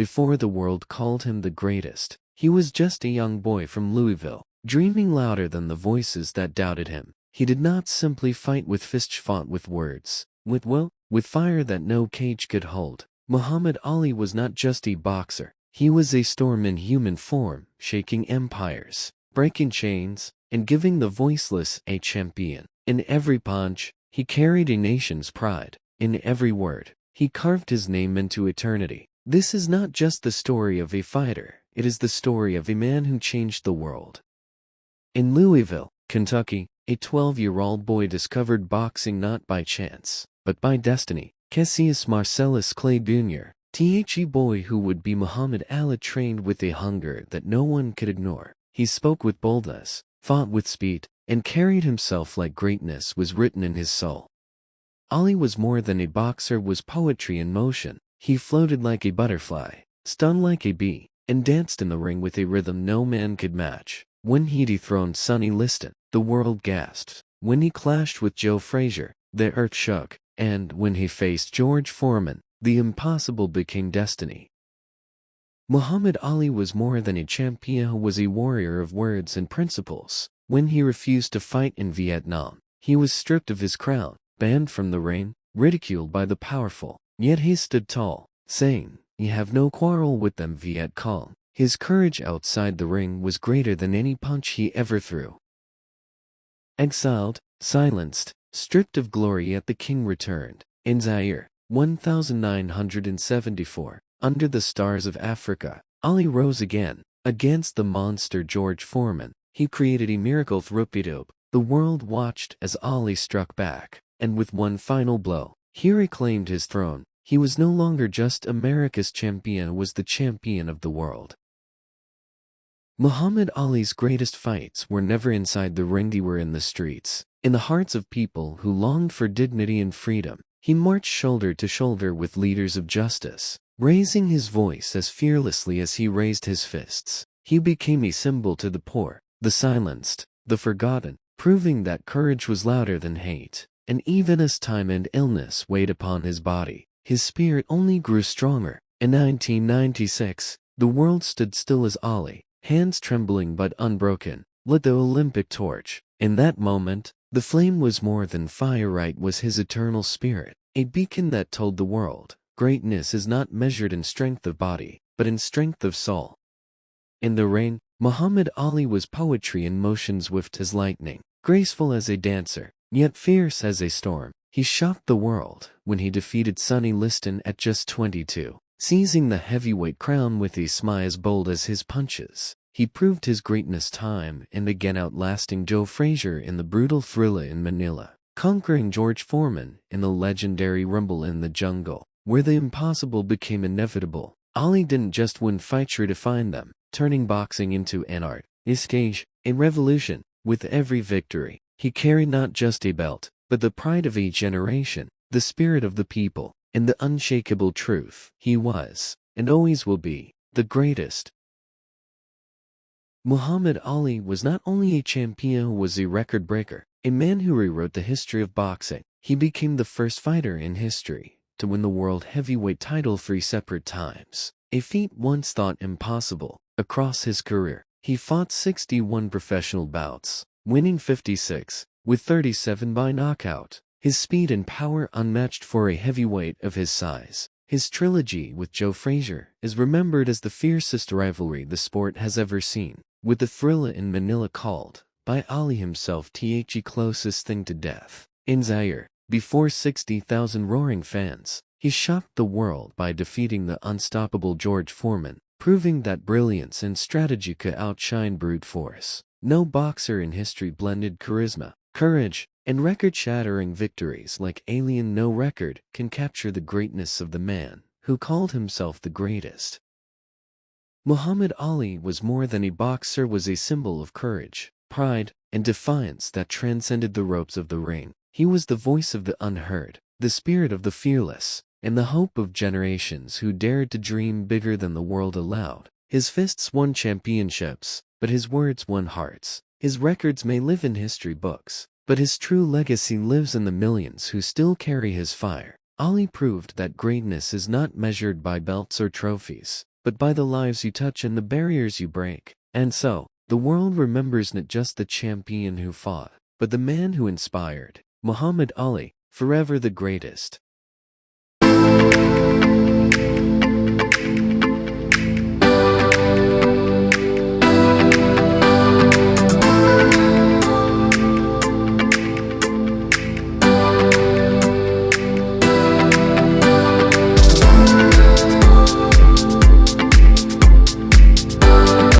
before the world called him the greatest. He was just a young boy from Louisville, dreaming louder than the voices that doubted him. He did not simply fight with fists, fought with words, with will, with fire that no cage could hold. Muhammad Ali was not just a boxer. He was a storm in human form, shaking empires, breaking chains, and giving the voiceless a champion. In every punch, he carried a nation's pride. In every word, he carved his name into eternity. This is not just the story of a fighter, it is the story of a man who changed the world. In Louisville, Kentucky, a 12-year-old boy discovered boxing not by chance, but by destiny. Cassius Marcellus Clay Jr., the boy who would be Muhammad Ali, trained with a hunger that no one could ignore. He spoke with boldness, fought with speed, and carried himself like greatness was written in his soul. Ali was more than a boxer, was poetry in motion. He floated like a butterfly, stung like a bee, and danced in the ring with a rhythm no man could match. When he dethroned Sonny Liston, the world gasped. When he clashed with Joe Frazier, the earth shook. And when he faced George Foreman, the impossible became destiny. Muhammad Ali was more than a champion, he was a warrior of words and principles. When he refused to fight in Vietnam, he was stripped of his crown, banned from the ring, ridiculed by the powerful. Yet he stood tall, saying, "You have no quarrel with them, Viet Cong." His courage outside the ring was greater than any punch he ever threw. Exiled, silenced, stripped of glory, yet the king returned. In Zaire, 1974, under the stars of Africa, Ali rose again. Against the monster George Foreman, he created a miracle through Pidop. The world watched as Ali struck back, and with one final blow, he reclaimed his throne. He was no longer just America's champion, he was the champion of the world. Muhammad Ali's greatest fights were never inside the ring, they were in the streets. In the hearts of people who longed for dignity and freedom, he marched shoulder to shoulder with leaders of justice, raising his voice as fearlessly as he raised his fists. He became a symbol to the poor, the silenced, the forgotten, proving that courage was louder than hate. And even as time and illness weighed upon his body, his spirit only grew stronger. In 1996, the world stood still as Ali, hands trembling but unbroken, lit the Olympic torch. In that moment, the flame was more than fire, it was his eternal spirit, a beacon that told the world, greatness is not measured in strength of body, but in strength of soul. In the ring, Muhammad Ali was poetry in motion, swift as lightning, graceful as a dancer, yet fierce as a storm. He shocked the world when he defeated Sonny Liston at just 22, seizing the heavyweight crown with a smile as bold as his punches. He proved his greatness time and again, outlasting Joe Frazier in the brutal Thrilla in Manila, conquering George Foreman in the legendary Rumble in the Jungle, where the impossible became inevitable. Ali didn't just win fights, he redefined them, turning boxing into an art, a stage, a revolution. With every victory, he carried not just a belt, but the pride of a generation, the spirit of the people, and the unshakable truth. He was, and always will be, the greatest. Muhammad Ali was not only a champion, he was a record breaker, a man who rewrote the history of boxing. He became the first fighter in history to win the world heavyweight title 3 separate times, a feat once thought impossible. Across his career, he fought 61 professional bouts, winning 56, with 37 by knockout. His speed and power unmatched for a heavyweight of his size. His trilogy with Joe Frazier is remembered as the fiercest rivalry the sport has ever seen, with the Thrilla in Manila called, by Ali himself, the closest thing to death. In Zaire, before 60,000 roaring fans, he shocked the world by defeating the unstoppable George Foreman, proving that brilliance and strategy could outshine brute force. No boxer in history blended charisma, courage, and record-shattering victories like Alien. No record can capture the greatness of the man who called himself the greatest. Muhammad Ali was more than a boxer, was a symbol of courage, pride, and defiance that transcended the ropes of the ring. He was the voice of the unheard, the spirit of the fearless, and the hope of generations who dared to dream bigger than the world allowed. His fists won championships, but his words won hearts. His records may live in history books, but his true legacy lives in the millions who still carry his fire. Ali proved that greatness is not measured by belts or trophies, but by the lives you touch and the barriers you break. And so, the world remembers not just the champion who fought, but the man who inspired. Muhammad Ali, forever the greatest.